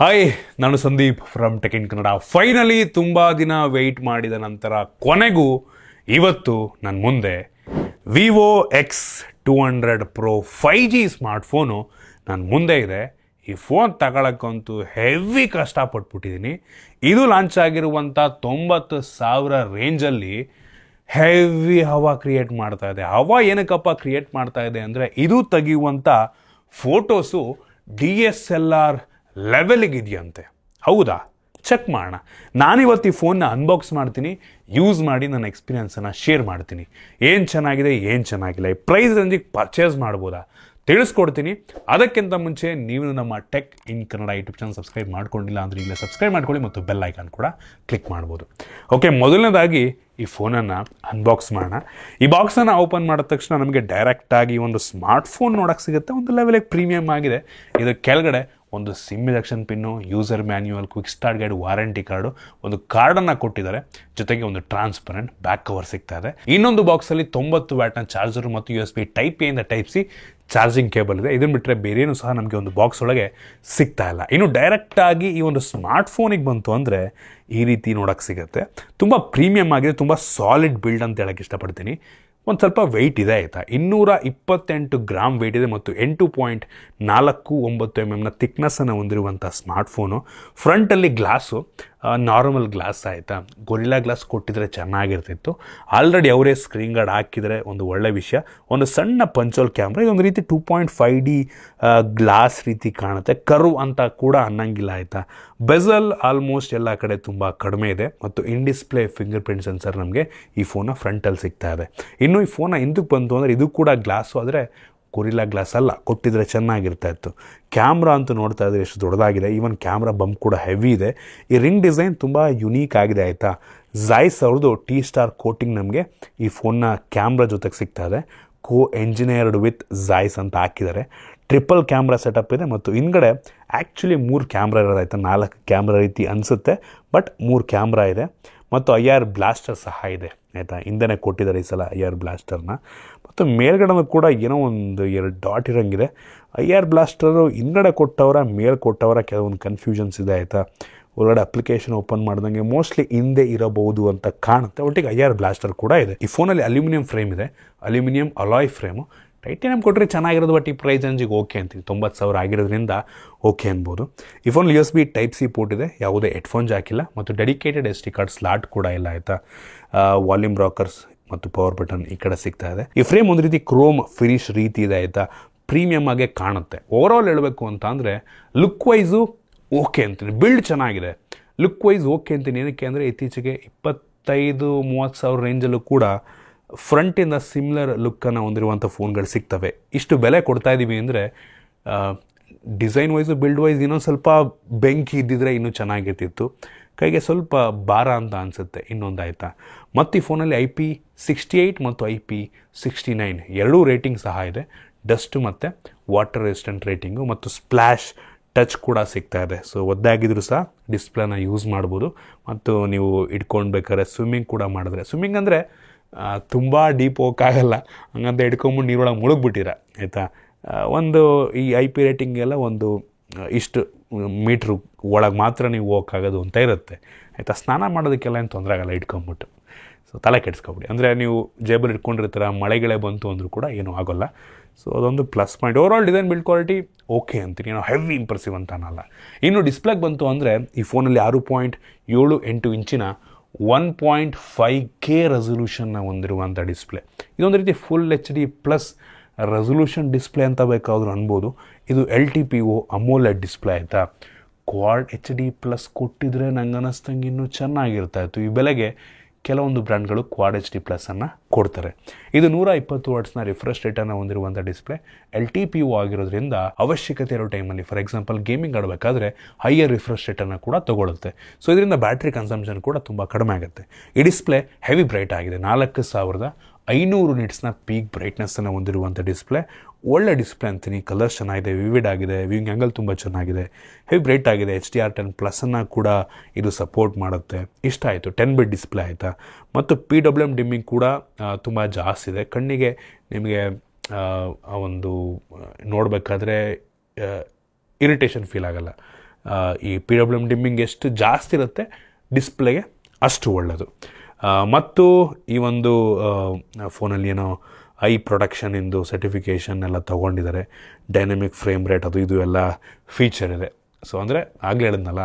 Hi, ನಾನು Sandeep from tech in Kannada. Finally ತುಂಬ ದಿನ ವೆಯ್ಟ್ ಮಾಡಿದ ನಂತರ ಕೊನೆಗೂ ಇವತ್ತು ನನ್ನ ಮುಂದೆ Vivo X200 Pro 5G smartphone ನನ್ನ ಮುಂದೆ ಇದೆ. ಈ ಫೋನ್ ತಗೊಳಕ್ಕಂತೂ ಹೆವಿ ಕಷ್ಟಪಟ್ಬಿಟ್ಟಿದ್ದೀನಿ. ಇದು ಲಾಂಚ್ ಆಗಿರುವಂಥ 90,000 ರೇಂಜಲ್ಲಿ ಹೆವಿ ಹವಾ ಕ್ರಿಯೇಟ್ ಮಾಡ್ತಾ ಇದೆ. ಹವಾ ಏನಕ್ಕಪ್ಪ ಕ್ರಿಯೇಟ್ ಮಾಡ್ತಾ ಇದೆ ಅಂದರೆ, ಇದು ತೆಗೆಯುವಂಥ ಫೋಟೋಸು DSLR ಲೆವೆಲಿಗಿದೆಯಂತೆ. ಹೌದಾ? ಚೆಕ್ ಮಾಡೋಣ. ನಾನಿವತ್ತು ಈ ಫೋನ್ನ ಅನ್ಬಾಕ್ಸ್ ಮಾಡ್ತೀನಿ, ಯೂಸ್ ಮಾಡಿ ನನ್ನ ಎಕ್ಸ್ಪೀರಿಯನ್ಸನ್ನು ಶೇರ್ ಮಾಡ್ತೀನಿ. ಏನು ಚೆನ್ನಾಗಿದೆ, ಏನು ಚೆನ್ನಾಗಿಲ್ಲ, ಈ ಪ್ರೈಸ್ ರೇಂಜಿಗೆ ಪರ್ಚೇಸ್ ಮಾಡ್ಬೋದಾ ತಿಳಿಸ್ಕೊಡ್ತೀನಿ. ಅದಕ್ಕಿಂತ ಮುಂಚೆ ನೀವು ನಮ್ಮ tech in Kannada YouTube channel subscribe ಮಾಡ್ಕೊಂಡಿಲ್ಲ ಅಂದರೆ ಈಗಲೇ ಸಬ್ಸ್ಕ್ರೈಬ್ ಮಾಡ್ಕೊಳ್ಳಿ ಮತ್ತು ಬೆಲ್ ಐಕಾನ್ ಕೂಡ ಕ್ಲಿಕ್ ಮಾಡ್ಬೋದು. ಓಕೆ, ಮೊದಲನೇದಾಗಿ ಈ ಫೋನನ್ನು ಅನ್ಬಾಕ್ಸ್ ಮಾಡೋಣ. ಈ ಬಾಕ್ಸನ್ನು ಓಪನ್ ಮಾಡಿದ ತಕ್ಷಣ ನಮಗೆ ಡೈರೆಕ್ಟಾಗಿ ಒಂದು ಸ್ಮಾರ್ಟ್ ಫೋನ್ ನೋಡೋಕ್ಕೆ ಸಿಗುತ್ತೆ. ಒಂದು ಲೆವೆಲಿಗೆ ಪ್ರೀಮಿಯಮ್ ಆಗಿದೆ. ಇದು ಕೆಳಗಡೆ ಒಂದು sim injection pin, user manual, quick start guide, warranty card, ಒಂದು ಕಾರ್ಡನ್ನು ಕೊಟ್ಟಿದ್ದಾರೆ. ಜೊತೆಗೆ ಒಂದು ಟ್ರಾನ್ಸ್ಪರೆಂಟ್ ಬ್ಯಾಕ್ ಕವರ್ ಸಿಗ್ತಾ ಇದೆ. ಇನ್ನೊಂದು ಬಾಕ್ಸಲ್ಲಿ 90 ವ್ಯಾಟ್ನ ಚಾರ್ಜರು ಮತ್ತು USB Type A ಇಂದ Type C ಚಾರ್ಜಿಂಗ್ ಕೇಬಲ್ ಇದೆ. ಇದನ್ನು ಬಿಟ್ಟರೆ ಬೇರೇನು ಸಹ ನಮಗೆ ಒಂದು ಬಾಕ್ಸ್ ಒಳಗೆ ಸಿಗ್ತಾ ಇಲ್ಲ. ಇನ್ನು ಡೈರೆಕ್ಟಾಗಿ ಈ ಒಂದು ಸ್ಮಾರ್ಟ್ ಫೋನಿಗೆ ಬಂತು ಅಂದರೆ ಈ ರೀತಿ ನೋಡೋಕ್ಕೆ ಸಿಗುತ್ತೆ. ತುಂಬ ಪ್ರೀಮಿಯಮ್ ಆಗಿದೆ, ತುಂಬ ಸಾಲಿಡ್ ಬಿಲ್ಡ್ ಅಂತ ಹೇಳೋಕ್ಕೆ ಇಷ್ಟಪಡ್ತೀನಿ. ಒಂದು ಸ್ವಲ್ಪ ವೆಯ್ಟ್ ಇದೆ, ಆಯಿತಾ. 228 ಗ್ರಾಮ್ ವೆಯ್ಟ್ ಇದೆ ಮತ್ತು 8.49 mm ಥಿಕ್ನೆಸ್ಸನ್ನು ಹೊಂದಿರುವಂಥ ಸ್ಮಾರ್ಟ್ಫೋನು. ಫ್ರಂಟಲ್ಲಿ ಗ್ಲಾಸು ನಾರ್ಮಲ್ ಗ್ಲಾಸ್, ಆಯಿತಾ. ಗೊರಿಲ್ಲಾ ಗ್ಲಾಸ್ ಕೊಟ್ಟಿದ್ರೆ ಚೆನ್ನಾಗಿರ್ತಿತ್ತು. ಆಲ್ರೆಡಿ ಅವರೇ ಸ್ಕ್ರೀನ್ ಗಾರ್ಡ್ ಹಾಕಿದರೆ ಒಂದು ಒಳ್ಳೆ ವಿಷಯ. ಒಂದು ಸಣ್ಣ ಪಂಚೋಲ್ ಕ್ಯಾಮ್ರಾ, ಇದೊಂದು ರೀತಿ 2.5D ಗ್ಲಾಸ್ ರೀತಿ ಕಾಣುತ್ತೆ. ಕರ್ವ್ ಅಂತ ಕೂಡ ಅನ್ನಂಗಿಲ್ಲ, ಆಯಿತಾ. ಬೆಸಲ್ ಆಲ್ಮೋಸ್ಟ್ ಎಲ್ಲ ಕಡೆ ತುಂಬ ಕಡಿಮೆ ಇದೆ ಮತ್ತು ಇನ್ ಡಿಸ್ಪ್ಲೇ ಫಿಂಗರ್ ಪ್ರಿಂಟ್ ಸೆನ್ಸರ್ ನಮಗೆ ಈ ಫೋನ್ನ ಫ್ರಂಟಲ್ಲಿ ಸಿಗ್ತಾ ಇದೆ. ಇನ್ನು ಈ ಫೋನ ಹಿಂದಕ್ಕೆ ಬಂತು ಅಂದರೆ ಇದು ಕೂಡ ಗ್ಲಾಸು, ಆದರೆ ಗೊರಿಲ್ಲಾ ಗ್ಲಾಸ್ ಅಲ್ಲ. ಕೊಟ್ಟಿದ್ರೆ ಚೆನ್ನಾಗಿರ್ತಾ ಇತ್ತು. ಕ್ಯಾಮ್ರಾ ಅಂತೂ ನೋಡ್ತಾ ಇದ್ರೆ ಎಷ್ಟು ದೊಡ್ಡದಾಗಿದೆ. ಈವನ್ ಕ್ಯಾಮ್ರಾ ಬಂಪ್ ಕೂಡ ಹೆವಿ ಇದೆ. ಈ ರಿಂಗ್ ಡಿಸೈನ್ ತುಂಬ ಯುನೀಕ್ ಆಗಿದೆ, ಆಯಿತಾ. ಝೈಸ್ ಅವ್ರದ್ದು T-Star ಕೋಟಿಂಗ್ ನಮಗೆ ಈ ಫೋನ್ನ ಕ್ಯಾಮ್ರಾ ಜೊತೆಗೆ ಸಿಗ್ತಾ ಇದೆ. ಎಂಜಿನಿಯರ್ಡ್ ವಿತ್ ಝೈಸ್ ಅಂತ ಹಾಕಿದ್ದಾರೆ. ಟ್ರಿಪಲ್ ಕ್ಯಾಮ್ರಾ ಸೆಟಪ್ ಇದೆ ಮತ್ತು ಹಿಂದ್ಗಡೆ ಆ್ಯಕ್ಚುಲಿ 3 ಕ್ಯಾಮ್ರಾ ಇರೋದು, ಆಯಿತಾ. 4 ಕ್ಯಾಮ್ರಾ ರೀತಿ ಅನಿಸುತ್ತೆ, ಬಟ್ 3 ಕ್ಯಾಮ್ರಾ ಇದೆ ಮತ್ತು IR ಬ್ಲಾಸ್ಟರ್ ಸಹ ಇದೆ, ಆಯಿತಾ. ಹಿಂದೆನೇ ಕೊಟ್ಟಿದ್ದಾರೆ ಈ ಸಲ IR ಬ್ಲಾಸ್ಟರ್ನ. ಮತ್ತು ಮೇಲ್ಗಡೆ ಕೂಡ ಏನೋ ಒಂದು 2 ಡಾಟ್ ಇರೋಂಗಿದೆ. IR ಬ್ಲಾಸ್ಟರು ಹಿಂದ್ಗಡೆ ಕೊಟ್ಟವರ ಮೇಲ್ ಕೊಟ್ಟವರ ಕೆಲವೊಂದು ಕನ್ಫ್ಯೂಷನ್ಸ್ ಇದೆ, ಆಯಿತಾ. ಒಳಗಡೆ ಅಪ್ಲಿಕೇಶನ್ ಓಪನ್ ಮಾಡ್ದಂಗೆ ಮೋಸ್ಟ್ಲಿ ಹಿಂದೆ ಇರಬಹುದು ಅಂತ ಕಾಣುತ್ತೆ. ಒಟ್ಟಿಗೆ IR ಬ್ಲಾಸ್ಟರ್ ಕೂಡ ಇದೆ. ಈ ಫೋನಲ್ಲಿ ಅಲ್ಯೂಮಿನಿಯಂ ಫ್ರೇಮ್ ಇದೆ, ಅಲ್ಯೂಮಿನಿಯಂ ಅಲಾಯ್ ಫ್ರೇಮು. ಟೈಟಾನಿಯಂ ಕೊಟ್ಟರೆ ಚೆನ್ನಾಗಿರೋದು, ಬಟ್ ಈ ಪ್ರೈಸ್ ರೇಂಜಿಗೆ ಓಕೆ ಅಂತೀನಿ. 90,000 ಆಗಿರೋದ್ರಿಂದ ಓಕೆ ಅನ್ಬೋದು. ಈ phone USB Type C port ಇದೆ, ಯಾವುದೇ ಹೆಡ್ಫೋನ್ ಜಾಕ್ ಇಲ್ಲ ಮತ್ತು ಡೆಡಿಕೇಟೆಡ್ SD ಕಾರ್ಡ್ ಸ್ಲಾಟ್ ಕೂಡ ಇಲ್ಲ, ಆಯಿತಾ. ವಾಲ್ಯೂಮ್ ರಾಕರ್ಸ್ ಮತ್ತು ಪವರ್ ಬಟನ್ ಈ ಕಡೆ ಸಿಗ್ತಾ ಇದೆ. ಈ ಫ್ರೇಮ್ ಒಂದು ರೀತಿ ಕ್ರೋಮ್ ಫಿನಿಶ್ ರೀತಿ ಇದೆ, ಆಯಿತಾ. ಪ್ರೀಮಿಯಮ್ ಆಗೇ ಕಾಣುತ್ತೆ. ಓವರಾಲ್ ಹೇಳಬೇಕು ಅಂತ ಅಂದರೆ ಲುಕ್ ವೈಸು ಓಕೆ ಅಂತೀನಿ. ಬಿಲ್ಡ್ ಚೆನ್ನಾಗಿದೆ, ಲುಕ್ ವೈಸ್ ಓಕೆ ಅಂತೀನಿ. ಏನಕ್ಕೆ ಅಂದರೆ ಇತ್ತೀಚೆಗೆ 25-30,000 ರೇಂಜಲ್ಲೂ ಕೂಡ ಫ್ರಂಟಿಂದ ಸಿಮಿಲರ್ ಲುಕ್ಕನ್ನು ಹೊಂದಿರುವಂಥ ಫೋನ್ಗಳು ಸಿಗ್ತವೆ. ಇಷ್ಟು ಬೆಲೆ ಕೊಡ್ತಾ ಇದ್ದೀವಿ ಅಂದರೆ ಡಿಸೈನ್ ವೈಸು ಬಿಲ್ಡ್ ವೈಸ್ ಇನ್ನೊಂದು ಸ್ವಲ್ಪ ಬೆಂಕಿ ಇದ್ದಿದ್ರೆ ಇನ್ನೂ ಚೆನ್ನಾಗಿರ್ತಿತ್ತು. ಕೈಗೆ ಸ್ವಲ್ಪ ಭಾರ ಅಂತ ಅನಿಸುತ್ತೆ ಇನ್ನೊಂದು, ಆಯಿತಾ. ಮತ್ತು ಈ ಫೋನಲ್ಲಿ IP68 ಮತ್ತು IP69 ಎರಡೂ ರೇಟಿಂಗ್ ಸಹ ಇದೆ. ಡಸ್ಟು ಮತ್ತು ವಾಟರ್ ರೆಸಿಸ್ಟೆಂಟ್ ರೇಟಿಂಗು ಮತ್ತು ಸ್ಪ್ಲ್ಯಾಶ್ ಟಚ್ ಕೂಡ ಸಿಗ್ತಾ ಇದೆ. ಸೊ ಒದ್ದಾಗಿದ್ರೂ ಸಹ ಡಿಸ್ಪ್ಲೇನ ಯೂಸ್ ಮಾಡ್ಬೋದು ಮತ್ತು ನೀವು ಇಟ್ಕೊಂಡು ಬೇಕಾದ್ರೆ ಸ್ವಿಮ್ಮಿಂಗ್ ಕೂಡ ಮಾಡಿದ್ರೆ, ಸ್ವಿಮ್ಮಿಂಗ್ ಅಂದರೆ ತುಂಬ ಡೀಪ್ ಹೋಗೋಕ್ಕಾಗಲ್ಲ, ಹಂಗಂತ ಹಿಡ್ಕೊಂಬಿಟ್ಟು ನೀರೊಳಗೆ ಮುಳುಗ್ಬಿಟ್ಟಿರ, ಆಯಿತಾ. ಒಂದು ಈ IP ರೇಟಿಂಗೆಲ್ಲ ಒಂದು ಇಷ್ಟು ಮೀಟ್ರ್ ಒಳಗೆ ಮಾತ್ರ ನೀವು ಹೋಗೋಕ್ಕಾಗೋದು ಅಂತ ಇರುತ್ತೆ, ಆಯಿತಾ. ಸ್ನಾನ ಮಾಡೋದಕ್ಕೆಲ್ಲ ಏನು ತೊಂದರೆ ಆಗಲ್ಲ ಇಟ್ಕೊಂಬಿಟ್ಟು. ಸೊ ತಲೆ ಕೆಡಿಸ್ಕೊಬಿಡಿ. ಅಂದರೆ ನೀವು ಜೇಬಲ್ಲಿ ಇಟ್ಕೊಂಡಿರ್ತೀರ, ಮಳೆಗಳೇ ಬಂತು ಅಂದರೂ ಕೂಡ ಏನೂ ಆಗೋಲ್ಲ. ಸೊ ಅದೊಂದು plus point. Overall design build quality okay ಅಂತೀನಿ, ಏನೋ ಹೆವಿ ಇಂಪ್ರೆಸಿವ್ ಅಂತ ಅನ್ನಲ್ಲ. ಇನ್ನು ಡಿಸ್ಪ್ಲೇಗೆ ಬಂತು ಅಂದರೆ ಈ ಫೋನಲ್ಲಿ 6.78 ಇಂಚಿನ 1.5K ರೆಸೊಲ್ಯೂಷನ್ನ ಹೊಂದಿರುವಂಥ ಡಿಸ್ಪ್ಲೇ. ಇದೊಂದು ರೀತಿ full HD plus resolution display ಅಂತ ಬೇಕಾದರೂ ಅನ್ಬೋದು. ಇದು LTPO ಅಮೋಲೆಡ್ ಡಿಸ್ಪ್ಲೇ, ಆಯಿತಾ. ಕ್ವಾಡ್ HD ಪ್ಲಸ್ ಕೊಟ್ಟಿದ್ರೆ ನಂಗೆ ಅನ್ನಿಸ್ತಂಗೆ ಇನ್ನೂ ಚೆನ್ನಾಗಿರ್ತಾ ಇತ್ತು. ಈ ಬೆಲೆಗೆ ಕೆಲವೊಂದು ಬ್ರ್ಯಾಂಡ್ಗಳು ಕ್ವಾಡ್ HD ಪ್ಲಸ್ಸನ್ನು ಕೊಡ್ತಾರೆ. ಇದು 120 ವಾಟ್ಸ್ನ ರಿಫ್ರೆಶ್ ರೇಟನ್ನು ಹೊಂದಿರುವಂಥ ಡಿಸ್ಪ್ಲೇ. LTPO ಆಗಿರೋದ್ರಿಂದ ಅವಶ್ಯಕತೆ ಇರೋ ಟೈಮಲ್ಲಿ, ಫಾರ್ ಎಕ್ಸಾಂಪಲ್ ಗೇಮಿಂಗ್ ಆಡಬೇಕಾದ್ರೆ ಹೈಯರ್ ರಿಫ್ರೆಶ್ ರೇಟನ್ನು ಕೂಡ ತೊಗೊಳುತ್ತೆ. ಸೊ ಇದರಿಂದ ಬ್ಯಾಟ್ರಿ ಕನ್ಸಂಪ್ಷನ್ ಕೂಡ ತುಂಬ ಕಡಿಮೆ ಆಗುತ್ತೆ. ಈ ಡಿಸ್ಪ್ಲೇ ಹೆವಿ ಬ್ರೈಟ್ ಆಗಿದೆ. 4500 ನಿಟ್ಸ್ನ ಪೀಕ್ ಬ್ರೈಟ್ನೆಸ್ಸನ್ನು ಹೊಂದಿರುವಂಥ ಡಿಸ್ಪ್ಲೇ. ಒಳ್ಳೆ ಡಿಸ್ಪ್ಲೇ ಅಂತೀನಿ. ಕಲರ್ಸ್ ಚೆನ್ನಾಗಿದೆ, ವಿವಿಡ್ ಆಗಿದೆ, ವ್ಯೂಯಿಂಗ್ ಆ್ಯಂಗಲ್ ತುಂಬ ಚೆನ್ನಾಗಿದೆ, ಹೆವಿ ಬ್ರೈಟ್ ಆಗಿದೆ. HDR10+ ಕೂಡ ಇದು ಸಪೋರ್ಟ್ ಮಾಡುತ್ತೆ. ಇಷ್ಟ ಆಯಿತು. 10 ಬಿಟ್ ಡಿಸ್ಪ್ಲೇ, ಆಯಿತಾ. ಮತ್ತು PWM ಡಿಮ್ಮಿಂಗ್ ಕೂಡ ತುಂಬ ಜಾಸ್ತಿ ಇದೆ. ಕಣ್ಣಿಗೆ ನಿಮಗೆ ಒಂದು ನೋಡಬೇಕಾದ್ರೆ ಇರಿಟೇಷನ್ ಫೀಲ್ ಆಗಲ್ಲ. ಈ PWM ಡಿಮ್ಮಿಂಗ್ ಎಷ್ಟು ಜಾಸ್ತಿ ಇರುತ್ತೆ ಡಿಸ್ಪ್ಲೇಗೆ ಅಷ್ಟು ಒಳ್ಳೆಯದು. ಮತ್ತು ಈ ಒಂದು ಫೋನಲ್ಲಿ ಏನೋ ಐ ಪ್ರೊಡಕ್ಷನಿಂದು ಸರ್ಟಿಫಿಕೇಷನ್ ಎಲ್ಲ ತೊಗೊಂಡಿದ್ದಾರೆ. ಡೈನಮಿಕ್ ಫ್ರೇಮ್ ರೇಟ್ ಅದು ಇದು ಎಲ್ಲ ಫೀಚರ್ ಇದೆ. ಸೊ ಅಂದರೆ ಆಗಲೇ ಹೇಳಿದ್ನಲ್ಲ,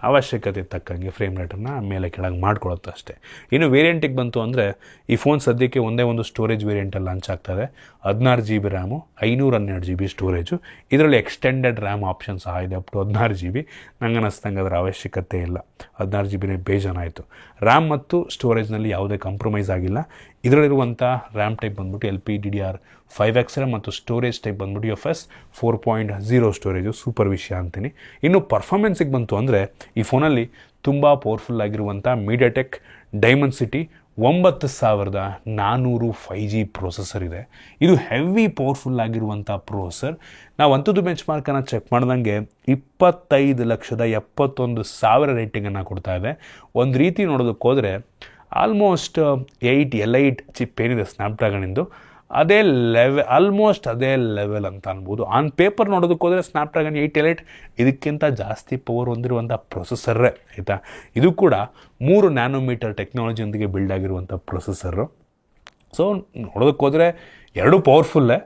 ಅವಶ್ಯಕತೆ ತಕ್ಕಂಗೆ ಫ್ರೇಮ್ ರೇಟನ್ನು ಮೇಲೆ ಕೆಳಗೆ ಮಾಡ್ಕೊಳ್ಳುತ್ತೆ ಅಷ್ಟೇ. ಇನ್ನು ವೇರಿಯಂಟಿಗೆ ಬಂತು ಅಂದರೆ ಈ ಫೋನ್ ಸದ್ಯಕ್ಕೆ ಒಂದೇ ಒಂದು ಸ್ಟೋರೇಜ್ ವೇರಿಯಂಟಲ್ಲಿ ಲಾಂಚ್ ಆಗ್ತದೆ. 16 GB ರ್ಯಾಮು, 512 GB ಸ್ಟೋರೇಜು. ಇದರಲ್ಲಿ ಎಕ್ಸ್ಟೆಂಡೆಡ್ ರ್ಯಾಮ್ ಆಪ್ಷನ್ ಸಹ ಇದೆ, ಅಪ್ ಟು 16 GB. ನಂಗೆ ಅನ್ನಿಸ್ತಂಗೆ ಅದರ ಅವಶ್ಯಕತೆ ಇಲ್ಲ, 16 GB ಬೇಜಾನಾಯಿತು. ರ್ಯಾಮ್ ಮತ್ತು ಸ್ಟೋರೇಜ್ನಲ್ಲಿ ಯಾವುದೇ ಕಾಂಪ್ರಮೈಸ್ ಆಗಿಲ್ಲ. ಇದರಲ್ಲಿರುವಂಥ ರ್ಯಾಮ್ ಟೈಪ್ ಬಂದ್ಬಿಟ್ಟು LPDDR5X ರ್ಯಾಮ್ ಮತ್ತು ಸ್ಟೋರೇಜ್ ಟೈಪ್ ಬಂದ್ಬಿಟ್ಟು UFS 4.0 ಸ್ಟೋರೇಜು. ಸೂಪರ್ ವಿಷಯ ಅಂತೀನಿ. ಇನ್ನು ಪರ್ಫಾರ್ಮೆನ್ಸಿಗೆ ಬಂತು ಅಂದರೆ ಈ ಫೋನಲ್ಲಿ ತುಂಬ ಪವರ್ಫುಲ್ ಆಗಿರುವಂಥ MediaTek Dimensity 9400 5G ಪ್ರೊಸೆಸರ್ ಇದೆ. ಇದು ಹೆವಿ ಪವರ್ಫುಲ್ ಆಗಿರುವಂಥ ಪ್ರೊಸೆಸರ್. ನಾವು ಅಂಥದ್ದು ಬೆಂಚ್ ಮಾರ್ಕನ್ನು ಚೆಕ್ ಮಾಡ್ದಂಗೆ 25,71,000 ರೇಟಿಂಗನ್ನು ಕೊಡ್ತಾ ಇದೆ. ಒಂದು ರೀತಿ ನೋಡೋದಕ್ಕೆ ಹೋದರೆ ಆಲ್ಮೋಸ್ಟ್ 8 L8 ಚಿಪ್ ಏನಿದೆ ಸ್ನ್ಯಾಪ್ಡ್ರ್ಯಾಗನಿಂದು, ಅದೇ ಆಲ್ಮೋಸ್ಟ್ ಅದೇ ಲೆವೆಲ್ ಅಂತ ಅನ್ಬೋದು. ಆನ್ ಪೇಪರ್ ನೋಡೋದಕ್ಕೆ ಹೋದರೆ ಸ್ನ್ಯಾಪ್ಡ್ರ್ಯಾಗನ್ 8 L8 ಇದಕ್ಕಿಂತ ಜಾಸ್ತಿ ಪವರ್ ಹೊಂದಿರುವಂಥ ಪ್ರೊಸೆಸರ್ರೇ ಆಯಿತಾ. ಇದು ಕೂಡ 3 ನ್ಯಾನೋಮೀಟರ್ ಟೆಕ್ನಾಲಜಿಯೊಂದಿಗೆ ಬಿಲ್ಡ್ ಆಗಿರುವಂಥ ಪ್ರೊಸೆಸರು. ಸೊ ನೋಡೋದಕ್ಕೆ ಹೋದರೆ ಎರಡೂ ಪವರ್ಫುಲ್ಲೇ.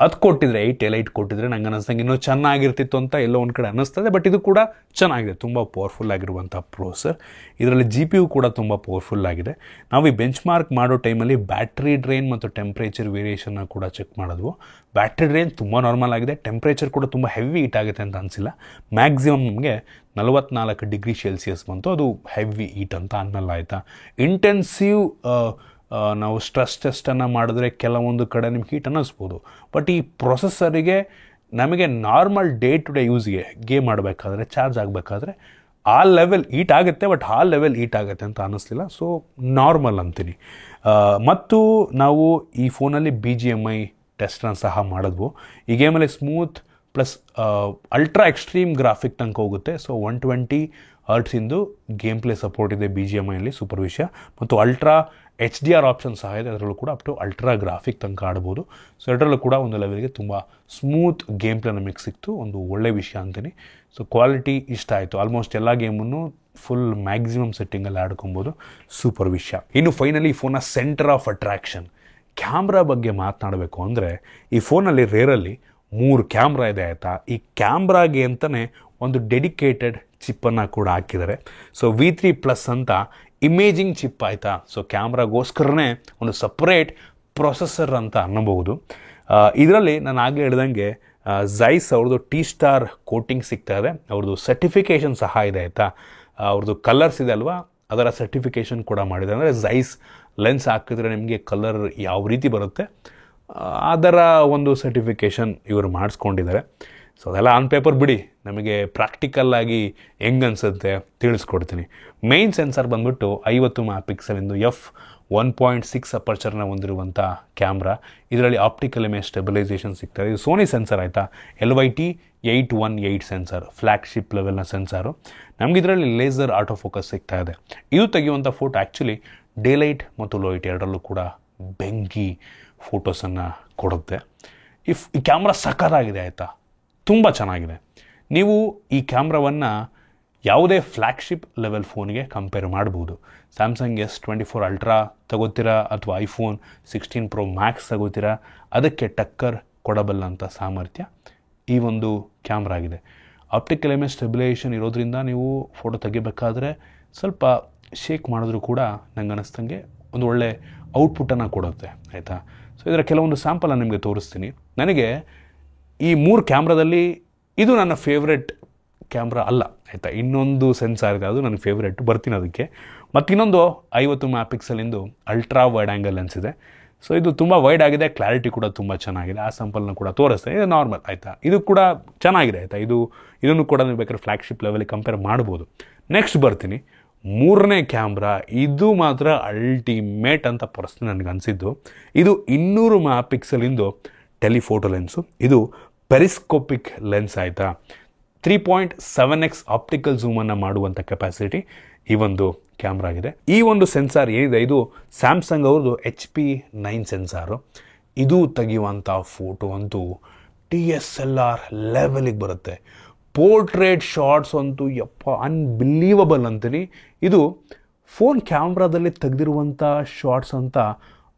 ಅದು ಕೊಟ್ಟಿದ್ರೆ 8 L8 ಕೊಟ್ಟಿದ್ರೆ ನಂಗೆ ಅನ್ನಿಸ್ತಂಗೆ ಇನ್ನೂ ಚೆನ್ನಾಗಿರ್ತಿತ್ತು ಅಂತ ಎಲ್ಲೋ ಒಂದು ಕಡೆ ಅನ್ನಿಸ್ತದೆ. ಬಟ್ ಇದು ಕೂಡ ಚೆನ್ನಾಗಿದೆ, ತುಂಬ ಪವರ್ಫುಲ್ ಆಗಿರುವಂಥ ಪ್ರೊಸೆಸರ್. ಇದರಲ್ಲಿ GPU ಕೂಡ ತುಂಬ ಪವರ್ಫುಲ್ ಆಗಿದೆ. ನಾವು ಈ ಬೆಂಚ್ ಮಾರ್ಕ್ ಮಾಡೋ ಟೈಮಲ್ಲಿ ಬ್ಯಾಟ್ರಿ ಡ್ರೈನ್ ಮತ್ತು ಟೆಂಪ್ರೇಚರ್ ವೇರಿಯೇಷನ್ನ ಕೂಡ ಚೆಕ್ ಮಾಡಿದ್ವು. ಬ್ಯಾಟ್ರಿ ಡ್ರೈನ್ ತುಂಬ ನಾರ್ಮಲ್ ಆಗಿದೆ. ಟೆಂಪ್ರೇಚರ್ ಕೂಡ ತುಂಬ ಹೆವಿ ಹೀಟ್ ಆಗುತ್ತೆ ಅಂತ ಅನಿಸಿಲ್ಲ. ಮ್ಯಾಕ್ಸಿಮಮ್ ನಮಗೆ 44 ಡಿಗ್ರಿ ಸೆಲ್ಸಿಯಸ್ ಬಂತು. ಅದು ಹೆವಿ ಹೀಟ್ ಅಂತ ಅನ್ನಲ್ಲ ಆಯಿತಾ. ಇಂಟೆನ್ಸಿವ್ ನಾವು ಸ್ಟ್ರೆಸ್ ಟೆಸ್ಟನ್ನು ಮಾಡಿದ್ರೆ ಕೆಲವೊಂದು ಕಡೆ ನಿಮ್ಗೆ ಹೀಟ್ ಅನ್ನಿಸ್ಬೋದು. ಬಟ್ ಈ ಪ್ರೊಸೆಸರಿಗೆ ನಮಗೆ ನಾರ್ಮಲ್ ಡೇ ಟು ಡೇ ಯೂಸ್ಗೆ ಗೇಮ್ ಮಾಡಬೇಕಾದ್ರೆ, ಚಾರ್ಜ್ ಆಗಬೇಕಾದ್ರೆ ಆ ಲೆವೆಲ್ ಹೀಟ್ ಆಗುತ್ತೆ. ಬಟ್ ಆ ಲೆವೆಲ್ ಹೀಟ್ ಆಗುತ್ತೆ ಅಂತ ಅನ್ನಿಸ್ಲಿಲ್ಲ. ಸೊ ನಾರ್ಮಲ್ ಅಂತೀನಿ. ಮತ್ತು ನಾವು ಈ ಫೋನಲ್ಲಿ BGMI ಟೆಸ್ಟನ್ನು ಸಹ ಮಾಡಿದ್ವು. ಈ ಗೇಮಲ್ಲಿ smooth plus ultra extreme graphic ತನಕ ಹೋಗುತ್ತೆ. So 120 Hz game play support ಇದೆ BGMIಯಲ್ಲಿ, ಸೂಪರ್ ವಿಷಯ. ಮತ್ತು ಅಲ್ಟ್ರಾ HDR ಆಪ್ಷನ್ ಸಹ ಇದೆ. ಅದರಲ್ಲೂ ಕೂಡ ಅಪ್ ಟು ಅಲ್ಟ್ರಾ ಗ್ರಾಫಿಕ್ ತನಕ ಆಡ್ಬೋದು. ಸೊ ಅದರಲ್ಲೂ ಕೂಡ ಒಂದು ಲೆವೆಲ್ಗೆ ತುಂಬ ಸ್ಮೂತ್ ಗೇಮ್ ಪ್ಲೇ ನಮಗೆ ಸಿಕ್ತು, ಒಂದು ಒಳ್ಳೆ ವಿಷಯ ಅಂತೀನಿ. ಸೊ ಕ್ವಾಲಿಟಿ ಇಷ್ಟ ಆಯಿತು. ಆಲ್ಮೋಸ್ಟ್ ಎಲ್ಲ ಗೇಮನ್ನು ಫುಲ್ ಮ್ಯಾಕ್ಸಿಮಮ್ ಸೆಟ್ಟಿಂಗಲ್ಲಿ ಆಡ್ಕೊಬೋದು, ಸೂಪರ್ ವಿಷಯ. ಇನ್ನು ಫೈನಲಿ ಈ ಫೋನ್ನ ಸೆಂಟರ್ ಆಫ್ ಅಟ್ರಾಕ್ಷನ್ ಕ್ಯಾಮ್ರಾ ಬಗ್ಗೆ ಮಾತನಾಡಬೇಕು ಅಂದರೆ ಈ ಫೋನಲ್ಲಿ ರೇರಲ್ಲಿ 3 ಕ್ಯಾಮ್ರಾ ಇದೆ ಆಯಿತಾ. ಈ ಕ್ಯಾಮ್ರಾಗೆ ಅಂತಲೇ ಒಂದು ಡೆಡಿಕೇಟೆಡ್ ಚಿಪ್ಪನ್ನು ಕೂಡ ಹಾಕಿದ್ದಾರೆ. ಸೊ V3+ ಅಂತ ಇಮೇಜಿಂಗ್ ಚಿಪ್ ಆಯಿತಾ. ಸೊ ಕ್ಯಾಮ್ರಾಗೋಸ್ಕರನೇ ಒಂದು ಸಪ್ರೇಟ್ ಪ್ರೊಸೆಸರ್ ಅಂತ ಅನ್ನಬಹುದು. ಇದರಲ್ಲಿ ನಾನು ಆಗಲೇ ಹೇಳ್ದಂಗೆ ಝೈಸ್ ಅವ್ರದ್ದು T-Star ಕೋಟಿಂಗ್ ಸಿಗ್ತಾ ಇದೆ. ಅವ್ರದ್ದು ಸರ್ಟಿಫಿಕೇಷನ್ ಸಹ ಇದೆ ಆಯಿತಾ. ಅವ್ರದ್ದು ಕಲರ್ಸ್ ಇದೆ ಅಲ್ವಾ, ಅದರ ಸರ್ಟಿಫಿಕೇಷನ್ ಕೂಡ ಮಾಡಿದೆ. ಅಂದರೆ ಝೈಸ್ ಲೆನ್ಸ್ ಹಾಕಿದ್ರೆ ನಿಮಗೆ ಕಲರ್ ಯಾವ ರೀತಿ ಬರುತ್ತೆ ಅದರ ಒಂದು ಸರ್ಟಿಫಿಕೇಷನ್ ಇವರು ಮಾಡಿಸ್ಕೊಂಡಿದ್ದಾರೆ. ಸೊ ಅದೆಲ್ಲ ಆನ್ ಪೇಪರ್ ಬಿಡಿ, ನಮಗೆ ಪ್ರಾಕ್ಟಿಕಲ್ಲಾಗಿ ಹೆಂಗೆ ಅನಿಸುತ್ತೆ ತಿಳಿಸ್ಕೊಡ್ತೀನಿ. ಮೇಯ್ನ್ ಸೆನ್ಸರ್ ಬಂದ್ಬಿಟ್ಟು 50 MP f1.6 ಅಪರ್ಚರ್ನ ಹೊಂದಿರುವಂಥ ಕ್ಯಾಮ್ರಾ. ಇದರಲ್ಲಿ ಆಪ್ಟಿಕಲ್ ಇಮೇಜ್ ಸ್ಟೆಬಿಲೈಸೇಷನ್ ಸಿಗ್ತದೆ. ಇದು ಸೋನಿ ಸೆನ್ಸರ್ ಆಯಿತಾ. LYT818 sensor, flagship ಲೆವೆಲ್ನ sensor. ನಮ್ಗೆ ಇದರಲ್ಲಿ ಲೇಸರ್ ಆಟೋ ಫೋಕಸ್ ಸಿಗ್ತಾ ಇದೆ. ಇದು ತೆಗೆಯುವಂಥ ಫೋಟೋ ಆ್ಯಕ್ಚುಲಿ ಡೇಲೈಟ್ ಮತ್ತು ಲೈಟ್ ಎರಡರಲ್ಲೂ ಕೂಡ ಬೆಂಕಿ ಫೋಟೋಸನ್ನು ಕೊಡುತ್ತೆ. ಈ ಕ್ಯಾಮ್ರಾ ಸಖತ್ತಾಗಿದೆ ಆಯಿತಾ, ತುಂಬ ಚೆನ್ನಾಗಿದೆ. ನೀವು ಈ ಕ್ಯಾಮ್ರಾವನ್ನು ಯಾವುದೇ ಫ್ಲ್ಯಾಗ್ಶಿಪ್ ಲೆವೆಲ್ ಫೋನ್ಗೆ ಕಂಪೇರ್ ಮಾಡ್ಬೋದು. ಸ್ಯಾಮ್ಸಂಗ್ S24 ಅಲ್ಟ್ರಾ ತಗೋತೀರಾ ಅಥವಾ iPhone 16 Pro Max ತಗೋತೀರಾ, ಅದಕ್ಕೆ ಟಕ್ಕರ್ ಕೊಡಬಲ್ಲಂಥ ಸಾಮರ್ಥ್ಯ ಈ ಒಂದು ಕ್ಯಾಮ್ರಾ ಆಗಿದೆ. ಆಪ್ಟಿಕಲ್ ಇಮೇಜ್ ಸ್ಟೆಬಿಲೈಸೇಷನ್ ಇರೋದ್ರಿಂದ ನೀವು ಫೋಟೋ ತೆಗಿಬೇಕಾದ್ರೆ ಸ್ವಲ್ಪ ಶೇಕ್ ಮಾಡಿದ್ರೂ ಕೂಡ ನಂಗೆ ಅನ್ನಿಸ್ತಂಗೆ ಒಂದು ಒಳ್ಳೆ ಔಟ್ಪುಟ್ಟನ್ನು ಕೊಡುತ್ತೆ ಆಯಿತಾ. ಸೊ ಇದರ ಕೆಲವೊಂದು ಸ್ಯಾಂಪಲನ್ನು ನಿಮಗೆ ತೋರಿಸ್ತೀನಿ. ನನಗೆ ಈ 3 ಕ್ಯಾಮ್ರಾದಲ್ಲಿ ಇದು ನನ್ನ ಫೇವ್ರೆಟ್ ಕ್ಯಾಮ್ರಾ ಅಲ್ಲ ಆಯಿತಾ. ಇನ್ನೊಂದು ಸೆನ್ಸಾರ್ ಇದೆ, ಅದು ನನ್ನ ಫೇವ್ರೆಟ್, ಬರ್ತೀನಿ ಅದಕ್ಕೆ. ಮತ್ತು ಇನ್ನೊಂದು 50 MP ultra wide angle lens ಇದೆ. ಸೊ ಇದು ತುಂಬ ವೈಡ್ ಆಗಿದೆ, ಕ್ಲಾರಿಟಿ ಕೂಡ ತುಂಬ ಚೆನ್ನಾಗಿದೆ. ಆ ಸ್ಯಾಂಪಲ್ನ ಕೂಡ ತೋರಿಸ್ತೆ. ಇದು ನಾರ್ಮಲ್ ಆಯಿತಾ. ಇದು ಕೂಡ ಚೆನ್ನಾಗಿದೆ ಆಯಿತಾ. ಇದನ್ನು ಕೂಡ ನೀವು ಬೇಕಾದ್ರೆ ಫ್ಲ್ಯಾಗ್ಶಿಪ್ ಲೆವೆಲಿಗೆ ಕಂಪೇರ್ ಮಾಡ್ಬೋದು. ನೆಕ್ಸ್ಟ್ ಬರ್ತೀನಿ 3ನೇ ಕ್ಯಾಮ್ರಾ. ಇದು ಮಾತ್ರ ಅಲ್ಟಿಮೇಟ್ ಅಂತ ಪರ್ಸ್ನಲ್ ನನಗೆ ಅನಿಸಿದ್ದು. ಇದು 200 MP ಟೆಲಿಫೋಟೋ ಲೆನ್ಸು. ಇದು ಪೆರಿಸ್ಕೋಪಿಕ್ ಲೆನ್ಸ್ ಆಯಿತಾ. 3.7x ಆಪ್ಟಿಕಲ್ ಝೂಮನ್ನು ಮಾಡುವಂಥ ಕೆಪಾಸಿಟಿ ಈ ಒಂದು ಕ್ಯಾಮ್ರಾ ಆಗಿದೆ. ಈ ಒಂದು ಸೆನ್ಸಾರ್ ಏನಿದೆ ಇದು ಸ್ಯಾಮ್ಸಂಗ್ ಅವ್ರದ್ದು HP9 ಸೆನ್ಸಾರು. ಇದು ತೆಗೆಯುವಂಥ ಫೋಟೋ ಅಂತೂ DSLR ಲೆವೆಲಿಗೆ ಬರುತ್ತೆ. ಪೋರ್ಟ್ರೇಟ್ ಶಾರ್ಟ್ಸ್ ಅಂತೂ ಯಪ್ಪ ಅನ್ಬಿಲೀವಬಲ್ ಅಂತೀನಿ. ಇದು ಫೋನ್ ಕ್ಯಾಮ್ರಾದಲ್ಲಿ ತೆಗೆದಿರುವಂಥ ಶಾರ್ಟ್ಸ್ ಅಂತ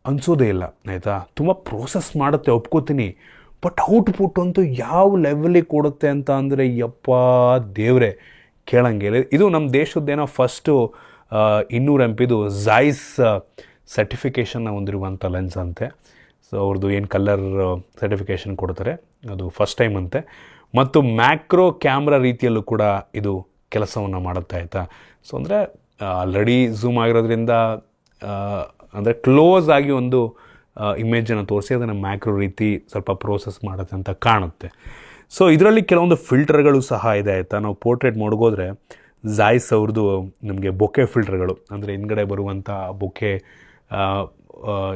ಅನಿಸೋದೇ ಇಲ್ಲ ಆಯಿತಾ. ತುಂಬ ಪ್ರೋಸೆಸ್ ಮಾಡುತ್ತೆ ಒಪ್ಕೋತೀನಿ, ಬಟ್ ಔಟ್ಪುಟ್ ಅಂತೂ ಯಾವ ಲೆವೆಲಿಗೆ ಕೊಡುತ್ತೆ ಅಂತ ಅಂದರೆ ಯಪ್ಪ ದೇವ್ರೆ ಕೇಳಂಗಿಲ್ಲ. ಇದು ನಮ್ಮ ದೇಶದ್ದೇನೋ ಫಸ್ಟು 200 MP ಝಾಯ್ಸ್ ಸರ್ಟಿಫಿಕೇಷನ್ನ ಹೊಂದಿರುವಂಥ ಲೆನ್ಸ್ ಅಂತೆ. ಸೊ ಅವ್ರದ್ದು ಏನು ಕಲರ್ ಸರ್ಟಿಫಿಕೇಷನ್ ಕೊಡ್ತಾರೆ ಅದು ಫಸ್ಟ್ ಟೈಮ್ ಅಂತೆ. ಮತ್ತು ಮ್ಯಾಕ್ರೋ ಕ್ಯಾಮ್ರಾ ರೀತಿಯಲ್ಲೂ ಕೂಡ ಇದು ಕೆಲಸವನ್ನು ಮಾಡುತ್ತೆ ಆಯಿತಾ. ಸೊ ಅಂದರೆ ಆಲ್ರೆಡಿ ಝೂಮ್ ಆಗಿರೋದ್ರಿಂದ ಅಂದರೆ ಕ್ಲೋಸ್ ಆಗಿ ಒಂದು ಇಮೇಜನ್ನು ತೋರಿಸಿ ಅದನ್ನು ಮ್ಯಾಕ್ರೋ ರೀತಿ ಸ್ವಲ್ಪ ಪ್ರೋಸೆಸ್ ಮಾಡುತ್ತೆ ಅಂತ ಕಾಣುತ್ತೆ. ಸೊ ಇದರಲ್ಲಿ ಕೆಲವೊಂದು ಫಿಲ್ಟರ್ಗಳು ಸಹ ಇದೆ ಆಯಿತಾ. ನಾವು ಪೋರ್ಟ್ರೇಟ್ ಮಡಗೋದ್ರೆ ಝಾಯ್ಸ್ ಅವ್ರದ್ದು ನಮಗೆ ಬೊಕೆ ಫಿಲ್ಟರ್ಗಳು, ಅಂದರೆ ಹಿಂದ್ಗಡೆ ಬರುವಂಥ ಬೊಕೆ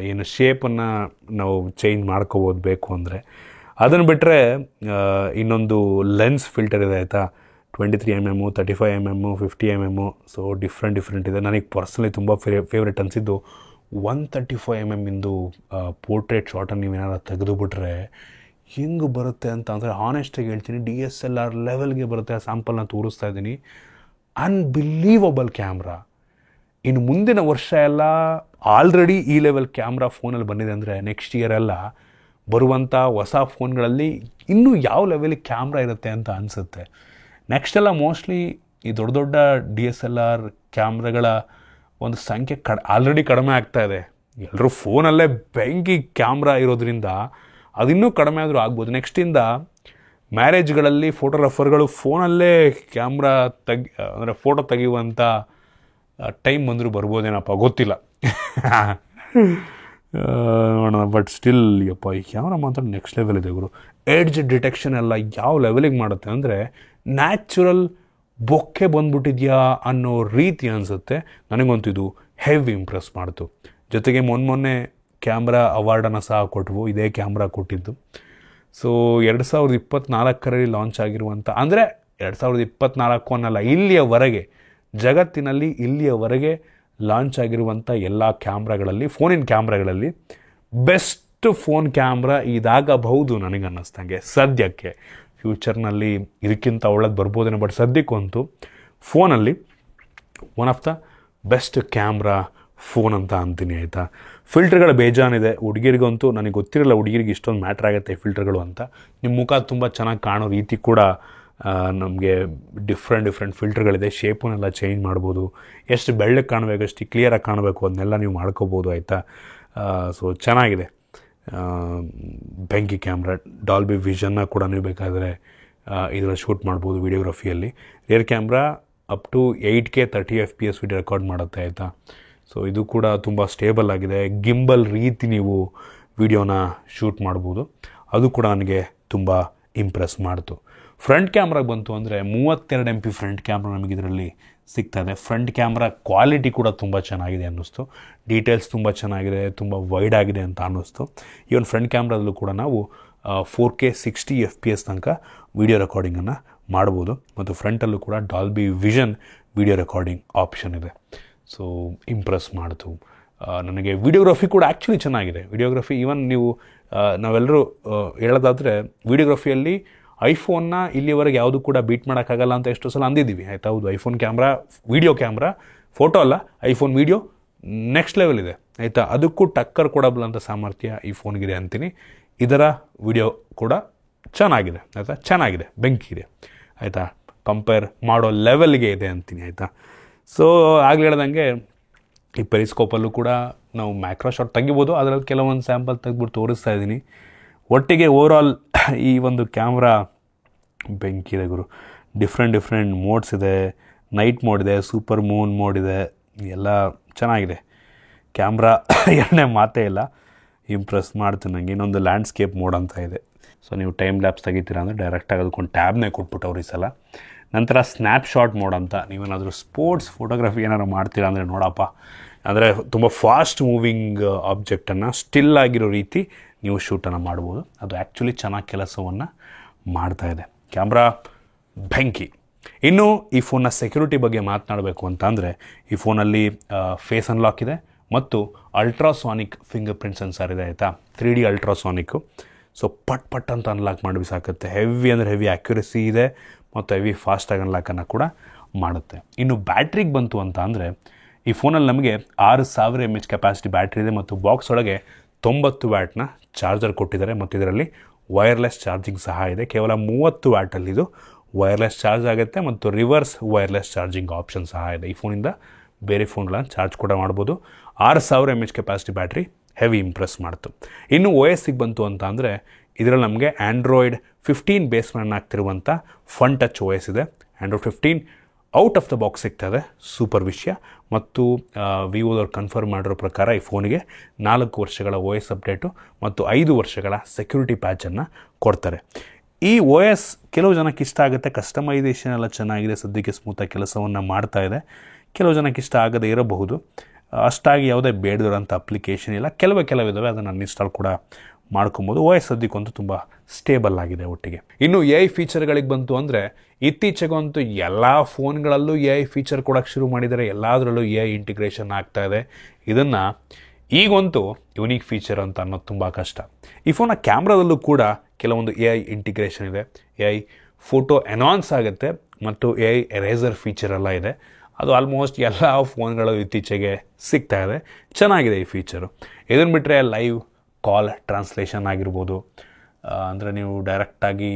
ಏನು ಶೇಪನ್ನು ನಾವು ಚೇಂಜ್ ಮಾಡ್ಕೋಬೋದು ಬೇಕು ಅಂದರೆ. ಅದನ್ನು ಬಿಟ್ಟರೆ ಇನ್ನೊಂದು ಲೆನ್ಸ್ ಫಿಲ್ಟರ್ ಇದೆ ಆಯಿತಾ. 23 mm, 35 mm, 50 mm. So different ಇದೆ. ನನಗೆ ಪರ್ಸ್ನಲಿ ತುಂಬ ಫೇವ್ರೇಟ್ ಅನಿಸಿದ್ದು 135 mm ಪೋರ್ಟ್ರೇಟ್ ಶಾರ್ಟನ್ನು ನೀವೇನಾದ್ರು ತೆಗೆದುಬಿಟ್ರೆ ಹೆಂಗೆ ಬರುತ್ತೆ ಅಂತ ಅಂದರೆ ಹಾನೆಸ್ಟಾಗಿ ಹೇಳ್ತೀನಿ, DSLR ಲೆವೆಲ್ಗೆ ಬರುತ್ತೆ. ಆ ಸ್ಯಾಂಪಲ್ನ ತೋರಿಸ್ತಾ ಇದ್ದೀನಿ. Unbelievable camera. ಇನ್ನು ಮುಂದಿನ ವರ್ಷ ಎಲ್ಲ ಆಲ್ರೆಡಿ ಈ ಲೆವೆಲ್ ಕ್ಯಾಮ್ರಾ ಫೋನಲ್ಲಿ ಬಂದಿದೆ ಅಂದರೆ ನೆಕ್ಸ್ಟ್ ಇಯರ್ ಎಲ್ಲ ಬರುವಂಥ ಹೊಸ ಫೋನ್ಗಳಲ್ಲಿ ಇನ್ನೂ ಯಾವ ಲೆವೆಲಿಗೆ ಕ್ಯಾಮ್ರಾ ಇರುತ್ತೆ ಅಂತ ಅನಿಸುತ್ತೆ. ನೆಕ್ಸ್ಟ್ ಎಲ್ಲ ಮೋಸ್ಟ್ಲಿ ಈ ದೊಡ್ಡ ದೊಡ್ಡ DSLR ಕ್ಯಾಮ್ರಾಗಳ ಒಂದು ಸಂಖ್ಯೆ ಆಲ್ರೆಡಿ ಕಡಿಮೆ ಆಗ್ತಾ ಇದೆ. ಎಲ್ಲರೂ ಫೋನಲ್ಲೇ ಬೆಂಕಿ ಕ್ಯಾಮ್ರಾ ಇರೋದ್ರಿಂದ ಅದಿನ್ನೂ ಕಡಿಮೆ ಆದರೂ ಆಗ್ಬೋದು. ನೆಕ್ಸ್ಟಿಂದ ಮ್ಯಾರೇಜ್ಗಳಲ್ಲಿ ಫೋಟೋಗ್ರಾಫರ್ಗಳು ಫೋನಲ್ಲೇ ಕ್ಯಾಮ್ರಾ ಅಂದರೆ ಫೋಟೋ ತೆಗೆಯುವಂಥ ಟೈಮ್ ಬಂದರೂ ಬರ್ಬೋದೇನಪ್ಪ, ಗೊತ್ತಿಲ್ಲ. ನೋಡೋಣ. ಬಟ್ ಸ್ಟಿಲ್ ಯಪ್ಪ ಈ ಕ್ಯಾಮ್ರಾ ಮಾತ್ರ ನೆಕ್ಸ್ಟ್ ಲೆವೆಲ್ ಇದೆ ಗುರು. ಎಡ್ಜ್ ಡಿಟೆಕ್ಷನ್ ಎಲ್ಲ ಯಾವ ಲೆವೆಲಿಗೆ ಮಾಡುತ್ತೆ ಅಂದರೆ ನ್ಯಾಚುರಲ್ ಬೊಕ್ಕೆ ಬಂದ್ಬಿಟ್ಟಿದ್ಯಾ ಅನ್ನೋ ರೀತಿ ಅನಿಸುತ್ತೆ. ನನಗಂತೂ ಇದು ಹೆವಿ ಇಂಪ್ರೆಸ್ ಮಾಡ್ತು. ಜೊತೆಗೆ ಮೊನ್ನೆ ಕ್ಯಾಮ್ರಾ ಅವಾರ್ಡನ್ನು ಸಹ ಕೊಟ್ಟವು, ಇದೇ ಕ್ಯಾಮ್ರಾ ಕೊಟ್ಟಿದ್ದು. ಸೊ 2024ರಲ್ಲಿ ಲಾಂಚ್ ಆಗಿರುವಂಥ, ಅಂದರೆ 2024 ಅನ್ನಲ್ಲ, ಇಲ್ಲಿಯವರೆಗೆ ಜಗತ್ತಿನಲ್ಲಿ ಇಲ್ಲಿಯವರೆಗೆ ಲಾಂಚ್ ಆಗಿರುವಂಥ ಎಲ್ಲ ಕ್ಯಾಮ್ರಾಗಳಲ್ಲಿ, ಫೋನಿನ ಕ್ಯಾಮ್ರಾಗಳಲ್ಲಿ ಬೆಸ್ಟ್ ಫೋನ್ ಕ್ಯಾಮ್ರಾ ಇದಾಗಬಹುದು ನನಗೆ ಅನ್ನಿಸ್ದಂಗೆ ಸದ್ಯಕ್ಕೆ. ಫ್ಯೂಚರ್ನಲ್ಲಿ ಇದಕ್ಕಿಂತ ಒಳ್ಳೇದು ಬರ್ಬೋದೇನೋ, ಬಟ್ ಸದ್ಯಕ್ಕಂತೂ ಫೋನಲ್ಲಿ one of the best camera phone ಅಂತ ಅಂತೀನಿ ಆಯಿತಾ. ಫಿಲ್ಟರ್ಗಳು ಬೇಜಾನಿದೆ. ಹುಡುಗಿರಿಗಂತೂ ನನಗೆ ಗೊತ್ತಿರಲ್ಲ ಹುಡುಗಿರಿಗೆ ಇಷ್ಟೊಂದು ಮ್ಯಾಟ್ರ್ ಆಗುತ್ತೆ ಫಿಲ್ಟರ್ಗಳು ಅಂತ. ನಿಮ್ಮ ಮುಖ ತುಂಬ ಚೆನ್ನಾಗಿ ಕಾಣೋ ರೀತಿ ಕೂಡ ನಮಗೆ ಡಿಫ್ರೆಂಟ್ ಫಿಲ್ಟರ್ಗಳಿದೆ. ಶೇಪನ್ನೆಲ್ಲ ಚೇಂಜ್ ಮಾಡ್ಬೋದು. ಎಷ್ಟು ಬೆಳ್ಳಗೆ ಕಾಣಬೇಕು, ಎಷ್ಟು ಕ್ಲಿಯರಾಗಿ ಕಾಣಬೇಕು ಅದನ್ನೆಲ್ಲ ನೀವು ಮಾಡ್ಕೋಬೋದು ಆಯಿತಾ. ಸೊ ಚೆನ್ನಾಗಿದೆ ಬೆಂಕಿ ಕ್ಯಾಮ್ರಾ. ಡಾಲ್ಬಿ ವಿಷನ್ನ ಕೂಡ ನೀವು ಬೇಕಾದರೆ ಇದರಲ್ಲಿ ಶೂಟ್ ಮಾಡ್ಬೋದು ವಿಡಿಯೋಗ್ರಫಿಯಲ್ಲಿ. Rear camera up to 8K 30 FPS video record ಮಾಡುತ್ತೆ ಆಯಿತಾ. ಸೊ ಇದು ಕೂಡ ತುಂಬ ಸ್ಟೇಬಲ್ ಆಗಿದೆ. ಗಿಂಬಲ್ ರೀತಿ ನೀವು ವಿಡಿಯೋನ ಶೂಟ್ ಮಾಡ್ಬೋದು. ಅದು ಕೂಡ ನನಗೆ ತುಂಬ ಇಂಪ್ರೆಸ್ ಮಾಡ್ತು. ಫ್ರಂಟ್ ಕ್ಯಾಮ್ರಾಗೆ ಬಂತು ಅಂದರೆ 32 MP ಫ್ರಂಟ್ ಕ್ಯಾಮ್ರಾ ನಮಗೆ ಇದರಲ್ಲಿ ಸಿಗ್ತದೆ. ಫ್ರಂಟ್ ಕ್ಯಾಮ್ರಾ ಕ್ವಾಲಿಟಿ ಕೂಡ ತುಂಬ ಚೆನ್ನಾಗಿದೆ ಅನ್ನಿಸ್ತು. ಡೀಟೇಲ್ಸ್ ತುಂಬ ಚೆನ್ನಾಗಿದೆ, ತುಂಬ ವೈಡ್ ಆಗಿದೆ ಅಂತ ಅನ್ನಿಸ್ತು. ಈವನ್ ಫ್ರಂಟ್ ಕ್ಯಾಮ್ರಾದಲ್ಲೂ ಕೂಡ ನಾವು 4K 60 FPS ತನಕ ವಿಡಿಯೋ ರೆಕಾರ್ಡಿಂಗನ್ನು ಮಾಡ್ಬೋದು. ಮತ್ತು ಫ್ರಂಟಲ್ಲೂ ಕೂಡ Dolby vision video recording option ಇದೆ. ಸೊ ಇಂಪ್ರೆಸ್ ಮಾಡ್ತು ನನಗೆ. ವಿಡಿಯೋಗ್ರಫಿ ಕೂಡ ಆ್ಯಕ್ಚುಲಿ ಚೆನ್ನಾಗಿದೆ. ವಿಡಿಯೋಗ್ರಫಿ ಈವನ್ ನೀವು ನಾವೆಲ್ಲರೂ ಹೇಳೋದಾದರೆ ವಿಡಿಯೋಗ್ರಫಿಯಲ್ಲಿ ಐಫೋನ್ನ ಇಲ್ಲಿವರೆಗೆ ಯಾವುದು ಕೂಡ ಬೀಟ್ ಮಾಡೋಕ್ಕಾಗಲ್ಲ ಅಂತ ಎಷ್ಟೋ ಸಲ ಅಂದಿದ್ದೀವಿ ಆಯಿತಾ. ಹೌದು, iPhone camera, video camera, photo ಅಲ್ಲ, ಐಫೋನ್ ವಿಡಿಯೋ ನೆಕ್ಸ್ಟ್ ಲೆವೆಲ್ ಇದೆ ಆಯಿತಾ. ಅದಕ್ಕೂ ಟಕ್ಕರ್ ಕೊಡಬಲ್ಲಂಥ ಸಾಮರ್ಥ್ಯ ಈ ಫೋನ್ಗಿದೆ ಅಂತೀನಿ. ಇದರ ವಿಡಿಯೋ ಕೂಡ ಚೆನ್ನಾಗಿದೆ ಆಯಿತಾ, ಚೆನ್ನಾಗಿದೆ, ಬೆಂಕಿ ಇದೆ ಆಯಿತಾ. ಕಂಪೇರ್ ಮಾಡೋ ಲೆವೆಲ್ಗೆ ಇದೆ ಅಂತೀನಿ ಆಯಿತಾ. ಸೊ ಆಗಲೇ ಹೇಳ್ದಂಗೆ ಈ ಪೆರಿಸ್ಕೋಪಲ್ಲೂ ಕೂಡ ನಾವು ಮ್ಯಾಕ್ರೋ ಶಾಟ್ ತೆಗಿಬೋದು. ಅದರಲ್ಲಿ ಕೆಲವೊಂದು ಸ್ಯಾಂಪಲ್ ತೆಗೆದ್ಬಿಟ್ಟು ತೋರಿಸ್ತಾ ಇದ್ದೀನಿ. ಒಟ್ಟಿಗೆ ಓವರಾಲ್ ಈ ಒಂದು ಕ್ಯಾಮ್ರಾ ಬೆಂಕಿದೆ ಗುರು. ಡಿಫ್ರೆಂಟ್ ಮೋಡ್ಸ್ ಇದೆ. ನೈಟ್ ಮೋಡ್ ಇದೆ, ಸೂಪರ್ ಮೂನ್ ಮೋಡ್ ಇದೆ, ಎಲ್ಲ ಚೆನ್ನಾಗಿದೆ ಕ್ಯಾಮ್ರಾ. ಎರಡನೇ ಮಾತೇ ಇಲ್ಲ, ಇಂಪ್ರೆಸ್ ಮಾಡ್ತೀನಿ ನನಗೆ. ಇನ್ನೊಂದು ಲ್ಯಾಂಡ್ಸ್ಕೇಪ್ ಮೋಡ್ ಅಂತ ಇದೆ. ಸೊ ನೀವು ಟೈಮ್ ಲ್ಯಾಪ್ಸ್ ತೆಗಿತೀರಾ ಅಂದರೆ ಡೈರೆಕ್ಟಾಗಿ ಅದಕ್ಕೊಂದು ಟ್ಯಾಬ್ನೇ ಕೊಟ್ಬಿಟ್ಟು ಅವ್ರು ಈ ಸಲ. ನಂತರ ಸ್ನ್ಯಾಪ್ಶಾಟ್ ಮೋಡ್ ಅಂತ, ನೀವೇನಾದರೂ ಸ್ಪೋರ್ಟ್ಸ್ ಫೋಟೋಗ್ರಫಿ ಏನಾದ್ರು ಮಾಡ್ತೀರಾ ಅಂದರೆ ನೋಡಪ್ಪ, ಅಂದರೆ ತುಂಬ ಫಾಸ್ಟ್ ಮೂವಿಂಗ್ ಆಬ್ಜೆಕ್ಟನ್ನು ಸ್ಟಿಲ್ ಆಗಿರೋ ರೀತಿ ನೀವು ಶೂಟನ್ನು ಮಾಡ್ಬೋದು. ಅದು ಆ್ಯಕ್ಚುಲಿ ಚೆನ್ನಾಗಿ ಕೆಲಸವನ್ನು ಮಾಡ್ತಾಯಿದೆ. ಕ್ಯಾಮ್ರಾ ಬೆಂಕಿ. ಇನ್ನು ಈ ಫೋನ್ನ ಸೆಕ್ಯೂರಿಟಿ ಬಗ್ಗೆ ಮಾತನಾಡಬೇಕು ಅಂತ ಅಂದರೆ, ಈ ಫೋನಲ್ಲಿ ಫೇಸ್ ಅನ್ಲಾಕ್ ಇದೆ ಮತ್ತು ಅಲ್ಟ್ರಾಸಾನಿಕ್ ಫಿಂಗರ್ ಪ್ರಿಂಟ್ ಸೆನ್ಸರ್ ಇದೆ ಆಯಿತಾ. 3D ಅಲ್ಟ್ರಾಸಾನಿಕ್ಕು. ಸೊ ಪಟ್ ಅಂತ ಅನ್ಲಾಕ್ ಮಾಡಿ ಸಾಕುತ್ತೆ. ಹೆವಿ ಅಂದರೆ ಹೆವಿ ಆ್ಯಕ್ಯುರಸಿ ಇದೆ ಮತ್ತು ಹೆವಿ ಫಾಸ್ಟಾಗಿ ಅನ್ಲಾಕನ್ನು ಕೂಡ ಮಾಡುತ್ತೆ. ಇನ್ನು ಬ್ಯಾಟ್ರಿಗೆ ಬಂತು ಅಂತ ಅಂದರೆ ಈ ಫೋನಲ್ಲಿ ನಮಗೆ 6000 mAh ಕೆಪಾಸಿಟಿ ಬ್ಯಾಟ್ರಿ ಇದೆ ಮತ್ತು ಬಾಕ್ಸ್ ಒಳಗೆ 90 ವ್ಯಾಟ್ನ ಚಾರ್ಜರ್ ಕೊಟ್ಟಿದ್ದಾರೆ ಮತ್ತು ಇದರಲ್ಲಿ ವೈರ್ಲೆಸ್ ಚಾರ್ಜಿಂಗ್ ಸಹ ಇದೆ. ಕೇವಲ 30 ವ್ಯಾಟಲ್ಲಿ ಇದು ವೈರ್ಲೆಸ್ ಚಾರ್ಜ್ ಆಗುತ್ತೆ ಮತ್ತು ರಿವರ್ಸ್ ವೈರ್ಲೆಸ್ ಚಾರ್ಜಿಂಗ್ ಆಪ್ಷನ್ ಸಹ ಇದೆ. ಈ ಫೋನಿಂದ ಬೇರೆ ಫೋನ್ಗಳನ್ನು ಚಾರ್ಜ್ ಕೂಡ ಮಾಡ್ಬೋದು. 6000 mAh capacity battery heavy impress ಮಾಡ್ತು. ಇನ್ನು OS ಬಂತು ಅಂತ ಅಂದರೆ ಇದರಲ್ಲಿ ನಮಗೆ ಆ್ಯಂಡ್ರಾಯ್ಡ್ 15 ಬೇಸ್ ರನ್ ಆಗ್ತಿರುವಂಥ ಫನ್ ಟಚ್ OS ಇದೆ. Android 15 out of the box ಸಿಗ್ತದೆ, ಸೂಪರ್ ವಿಷಯ. ಮತ್ತು ವಿವೋದವ್ರು ಕನ್ಫರ್ಮ್ ಮಾಡಿರೋ ಪ್ರಕಾರ ಈ ಫೋನಿಗೆ 4 ವರ್ಷಗಳ OS ಅಪ್ಡೇಟು ಮತ್ತು 5 ವರ್ಷಗಳ ಸೆಕ್ಯೂರಿಟಿ ಪ್ಯಾಚನ್ನು ಕೊಡ್ತಾರೆ. ಈ OS ಕೆಲವು ಜನಕ್ಕೆ ಇಷ್ಟ ಆಗುತ್ತೆ, ಕಸ್ಟಮೈಸೇಷನ್ ಎಲ್ಲ ಚೆನ್ನಾಗಿದೆ, ಸದ್ಯಕ್ಕೆ ಸ್ಮೂತಾಗಿ ಕೆಲಸವನ್ನು ಮಾಡ್ತಾ ಇದೆ. ಕೆಲವು ಜನಕ್ಕೆ ಇಷ್ಟ ಆಗದೇ ಇರಬಹುದು, ಅಷ್ಟಾಗಿ ಯಾವುದೇ ಬೇಡದಿರೋಂಥ ಅಪ್ಲಿಕೇಶನ್ ಇಲ್ಲ, ಕೆಲವಿದ್ದಾವೆ, ಅದನ್ನು ಅನ್ಇನ್ಸ್ಟಾಲ್ ಕೂಡ ಮಾಡ್ಕೊಬೋದು. OS ಸದ್ಯಕ್ಕಂತೂ ತುಂಬ ಸ್ಟೇಬಲ್ ಆಗಿದೆ ಒಟ್ಟಿಗೆ. ಇನ್ನು AI ಫೀಚರ್ಗಳಿಗೆ ಬಂತು ಅಂದರೆ ಇತ್ತೀಚೆಗಂತೂ ಎಲ್ಲ ಫೋನ್ಗಳಲ್ಲೂ AI ಫೀಚರ್ ಕೊಡೋಕ್ಕೆ ಶುರು ಮಾಡಿದ್ದಾರೆ, ಎಲ್ಲದರಲ್ಲೂ AI ಇಂಟಿಗ್ರೇಷನ್ ಆಗ್ತಾ ಇದೆ. ಇದನ್ನು ಈಗಂತೂ ಯುನೀಕ್ ಫೀಚರ್ ಅಂತ ಅನ್ನೋದು ತುಂಬ ಕಷ್ಟ. ಈ ಫೋನ್ನ ಕ್ಯಾಮ್ರಾದಲ್ಲೂ ಕೂಡ ಕೆಲವೊಂದು AI ಇಂಟಿಗ್ರೇಷನ್ ಇದೆ. AI ಫೋಟೋ ಎನ್ಹಾನ್ಸ್ ಆಗುತ್ತೆ ಮತ್ತು AI ಎರೇಸರ್ ಫೀಚರ್ ಎಲ್ಲ ಇದೆ. ಅದು ಆಲ್ಮೋಸ್ಟ್ ಎಲ್ಲ ಫೋನ್ಗಳು ಇತ್ತೀಚೆಗೆ ಸಿಗ್ತಾ ಇದೆ, ಚೆನ್ನಾಗಿದೆ ಈ ಫೀಚರು. ಇದನ್ನು ಬಿಟ್ಟರೆ ಲೈವ್ ಕಾಲ್ ಟ್ರಾನ್ಸ್ಲೇಷನ್ ಆಗಿರ್ಬೋದು, ಅಂದರೆ ನೀವು ಡೈರೆಕ್ಟಾಗಿ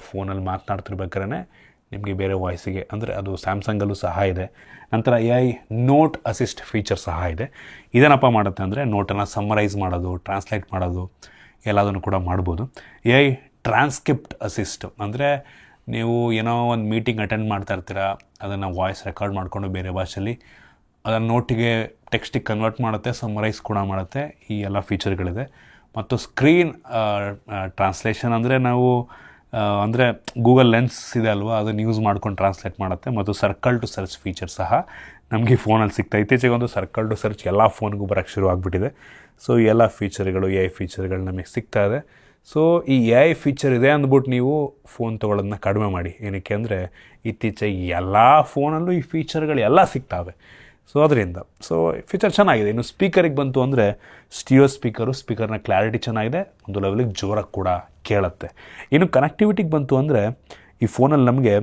ಫೋನಲ್ಲಿ ಮಾತನಾಡ್ತಿರ್ಬೇಕಾದ್ರೆ ನಿಮಗೆ ಬೇರೆ ವಾಯ್ಸಿಗೆ, ಅಂದರೆ ಅದು ಸ್ಯಾಮ್ಸಂಗಲ್ಲೂ ಸಹ ಇದೆ. ನಂತರ AI ನೋಟ್ ಅಸಿಸ್ಟ್ ಫೀಚರ್ ಸಹ ಇದೆ. ಇದೇನಪ್ಪ ಮಾಡುತ್ತೆ ಅಂದರೆ ನೋಟನ್ನು ಸಮ್ಮರೈಸ್ ಮಾಡೋದು, ಟ್ರಾನ್ಸ್ಲೇಟ್ ಮಾಡೋದು ಎಲ್ಲದನ್ನು ಕೂಡ ಮಾಡ್ಬೋದು. AI ಟ್ರಾನ್ಸ್ಕ್ರಿಪ್ಟ್ ಅಸಿಸ್ಟ್ ಅಂದರೆ ನೀವು ಏನೋ ಒಂದು ಮೀಟಿಂಗ್ ಅಟೆಂಡ್ ಮಾಡ್ತಾ ಇರ್ತೀರ, ಅದನ್ನು ವಾಯ್ಸ್ ರೆಕಾರ್ಡ್ ಮಾಡಿಕೊಂಡು ಬೇರೆ ಭಾಷೆಯಲ್ಲಿ ಅದನ್ನು ನೋಟಿಗೆ ಟೆಕ್ಸ್ಟಿಗೆ ಕನ್ವರ್ಟ್ ಮಾಡುತ್ತೆ, ಸಮ್ಮರೈಸ್ ಕೂಡ ಮಾಡುತ್ತೆ. ಈ ಎಲ್ಲ ಫೀಚರ್ಗಳಿದೆ. ಮತ್ತು ಸ್ಕ್ರೀನ್ ಟ್ರಾನ್ಸ್ಲೇಷನ್ ಅಂದರೆ ನಾವು ಅಂದರೆ ಗೂಗಲ್ ಲೆನ್ಸ್ ಇದೆ ಅಲ್ವಾ, ಅದನ್ನು ಯೂಸ್ ಮಾಡ್ಕೊಂಡು ಟ್ರಾನ್ಸ್ಲೇಟ್ ಮಾಡುತ್ತೆ. ಮತ್ತು ಸರ್ಕಲ್ ಟು ಸರ್ಚ್ ಫೀಚರ್ ಸಹ ನಮಗೆ ಫೋನಲ್ಲಿ ಸಿಗ್ತಾ. ಇತ್ತೀಚೆಗೆ ಒಂದು ಸರ್ಕಲ್ ಟು ಸರ್ಚ್ ಎಲ್ಲ ಫೋನ್ಗೂ ಬರೋಕ್ಕೆ ಶುರು ಆಗಿಬಿಟ್ಟಿದೆ. ಸೊ ಈ ಎಲ್ಲ ಫೀಚರ್ಗಳು AI ಫೀಚರ್ಗಳು ನಮಗೆ ಸಿಗ್ತಾ ಇದೆ. ಸೊ ಈ AI ಫೀಚರ್ ಇದೆ ಅಂದ್ಬಿಟ್ಟು ನೀವು ಫೋನ್ ತೊಗೊಳ್ಳೋದನ್ನ ಕಡಿಮೆ ಮಾಡಿ. ಏನಕ್ಕೆ ಅಂದರೆ ಇತ್ತೀಚೆಗೆ ಎಲ್ಲ ಫೋನಲ್ಲೂ ಈ ಫೀಚರ್ಗಳು ಎಲ್ಲ ಸಿಗ್ತಾವೆ. ಸೊ ಅದರಿಂದ ಫೀಚರ್ ಚೆನ್ನಾಗಿದೆ. ಇನ್ನು ಸ್ಪೀಕರಿಗೆ ಬಂತು ಅಂದರೆ ಸ್ಟಿಯೋ ಸ್ಪೀಕರ್ನ ಕ್ಲಾರಿಟಿ ಚೆನ್ನಾಗಿದೆ, ಒಂದು ಲೆವೆಲಿಗೆ ಜೋರಾಗಿ ಕೂಡ ಕೇಳುತ್ತೆ. ಇನ್ನು ಕನೆಕ್ಟಿವಿಟಿಗೆ ಬಂತು ಅಂದರೆ ಈ ಫೋನಲ್ಲಿ ನಮಗೆ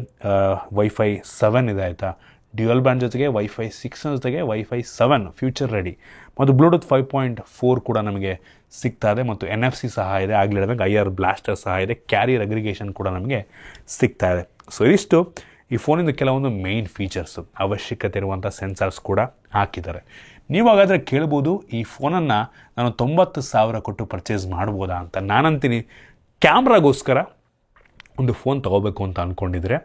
ವೈಫೈ 7 ಇದೆ ಆಯಿತಾ. ಡ್ಯುಯಲ್ ಬ್ಯಾಂಡ್ ಜೊತೆಗೆ ವೈಫೈ 6 ಜೊತೆಗೆ ವೈಫೈ 7 ಫ್ಯೂಚರ್ ರೆಡಿ ಮತ್ತು ಬ್ಲೂಟೂತ್ 5.4 ಕೂಡ ನಮಗೆ ಸಿಗ್ತಾ ಇದೆ. ಮತ್ತು NFC ಸಹ ಇದೆ, ಆಗಲೇ ಹೇಳಿದಂಗೆ IR ಬ್ಲಾಸ್ಟರ್ ಸಹ ಇದೆ, ಕ್ಯಾರಿಯರ್ ಅಗ್ರಿಗೇಷನ್ ಕೂಡ ನಮಗೆ ಸಿಗ್ತಾ ಇದೆ. ಸೊ ಇದಿಷ್ಟು ಈ ಫೋನಿಂದ ಕೆಲವೊಂದು ಮೇಯ್ನ್ ಫೀಚರ್ಸು. ಅವಶ್ಯಕತೆ ಇರುವಂಥ ಸೆನ್ಸರ್ಸ್ ಕೂಡ ಹಾಕಿದ್ದಾರೆ. ನೀವು ಹಾಗಾದರೆ ಕೇಳ್ಬೋದು, ಈ ಫೋನನ್ನು ನಾನು 90,000 ಕೊಟ್ಟು ಪರ್ಚೇಸ್ ಮಾಡ್ಬೋದಾ ಅಂತ. ನಾನಂತೀನಿ ಕ್ಯಾಮ್ರಾಗೋಸ್ಕರ ಒಂದು ಫೋನ್ ತೊಗೋಬೇಕು ಅಂತ ಅಂದ್ಕೊಂಡಿದ್ರೆ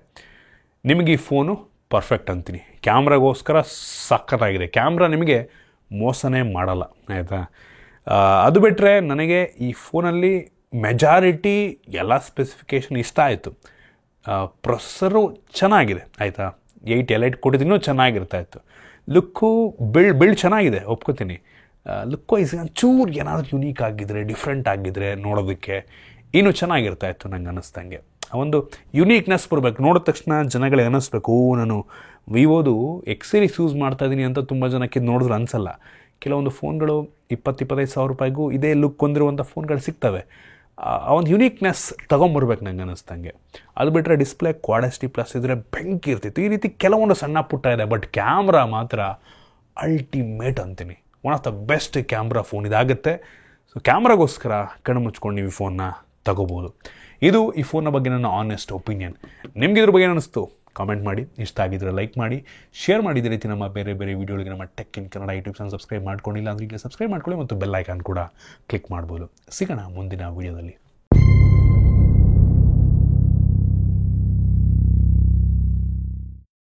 ನಿಮಗೆ ಈ ಫೋನು ಪರ್ಫೆಕ್ಟ್ ಅಂತೀನಿ. ಕ್ಯಾಮ್ರಾಗೋಸ್ಕರ ಸಖತ್ತಾಗಿದೆ. ಕ್ಯಾಮ್ರಾ ನಿಮಗೆ ಮೋಸನೇ ಮಾಡಲ್ಲ ಆಯಿತಾ. ಅದು ಬಿಟ್ಟರೆ ನನಗೆ ಈ ಫೋನಲ್ಲಿ ಮೆಜಾರಿಟಿ ಎಲ್ಲ ಸ್ಪೆಸಿಫಿಕೇಷನ್ ಇಷ್ಟ ಆಯಿತು. ಪ್ರೊಸೆಸರು ಚೆನ್ನಾಗಿದೆ ಆಯಿತಾ, 8 Elite ಕೊಟ್ಟಿದ್ದೀನೂ ಚೆನ್ನಾಗಿರ್ತಾಯಿತ್ತು. ಲುಕ್ಕು ಬಿಲ್ಡ್ ಚೆನ್ನಾಗಿದೆ, ಒಪ್ಕೋತೀನಿ. ಲುಕ್ ವೈಸ್ ಚೂರು ಏನಾದರೂ ಯುನೀಕ್ ಆಗಿದ್ದರೆ, ಡಿಫ್ರೆಂಟ್ ಆಗಿದ್ದರೆ ನೋಡೋದಕ್ಕೆ ಇನ್ನೂ ಚೆನ್ನಾಗಿರ್ತಾಯಿತ್ತು ನಂಗೆ ಅನ್ನಿಸ್ದಂಗೆ. ಒಂದು ಯುನೀಕ್ನೆಸ್ ಬರಬೇಕು. ನೋಡಿದ ತಕ್ಷಣ ಜನಗಳಿಗೆ ಅನ್ನಿಸ್ಬೇಕು, ನಾನು ವಿವೋದು X ಸೀರೀಸ್ ಯೂಸ್ ಮಾಡ್ತಾಯಿದ್ದೀನಿ ಅಂತ ತುಂಬ ಜನಕ್ಕೆ ನೋಡಿದ್ರೆ ಅನಿಸಲ್ಲ. ಕೆಲವೊಂದು ಫೋನ್ಗಳು 20-25 ಸಾವಿರ ರೂಪಾಯಿಗೂ ಇದೇ ಲುಕ್ ಹೊಂದಿರುವಂಥ ಫೋನ್ಗಳು ಸಿಗ್ತವೆ. ಆ ಒಂದು ಯುನೀಕ್ನೆಸ್ ತೊಗೊಂಬರ್ಬೇಕು ನಂಗೆ ಅನ್ನಿಸ್ದಂಗೆ. ಅದು ಬಿಟ್ಟರೆ ಡಿಸ್ಪ್ಲೇ Quad HD+ ಇದ್ದರೆ ಬೆಂಕಿ ಇರ್ತಿತ್ತು. ಈ ರೀತಿ ಕೆಲವೊಂದು ಸಣ್ಣ ಪುಟ್ಟ ಇದೆ, ಬಟ್ ಕ್ಯಾಮ್ರಾ ಮಾತ್ರ ಅಲ್ಟಿಮೇಟ್ ಅಂತೀನಿ. One of the best camera phone ಇದಾಗುತ್ತೆ. ಸೊ ಕ್ಯಾಮ್ರಾಗೋಸ್ಕರ ಕಣ್ಣು ಮುಚ್ಕೊಂಡು ನೀವು ಈ ಫೋನ್ನ ತಗೋಬೋದು. ಇದು ಈ ಫೋನ್ನ ಬಗ್ಗೆ ನನ್ನ ಆನೆಸ್ಟ್ ಒಪಿನಿಯನ್. ನಿಮ್ಗೆ ಇದ್ರ ಬಗ್ಗೆ ಅನ್ನಿಸ್ತು ಕಾಮೆಂಟ್ ಮಾಡಿ. ಇಷ್ಟ ಆಗಿದ್ರೆ ಲೈಕ್ ಮಾಡಿ, ಶೇರ್ ಮಾಡಿ. ಇದೇ ರೀತಿ ನಮ್ಮ ಬೇರೆ ವಿಡಿಯೋಗಳಿಗೆ ನಮ್ಮ tech in Kannada YouTube channel subscribe ಮಾಡ್ಕೊಂಡಿಲ್ಲ ಅಂದರೆ ಈಗ ಸಬ್ಸ್ಕ್ರೈಬ್ ಮಾಡ್ಕೊಳ್ಳಿ ಮತ್ತು ಬೆಲ್ ಐಕಾನ್ ಕೂಡ ಕ್ಲಿಕ್ ಮಾಡ್ಬೋದು. ಸಿಗೋಣ ಮುಂದಿನ ವಿಡಿಯೋದಲ್ಲಿ.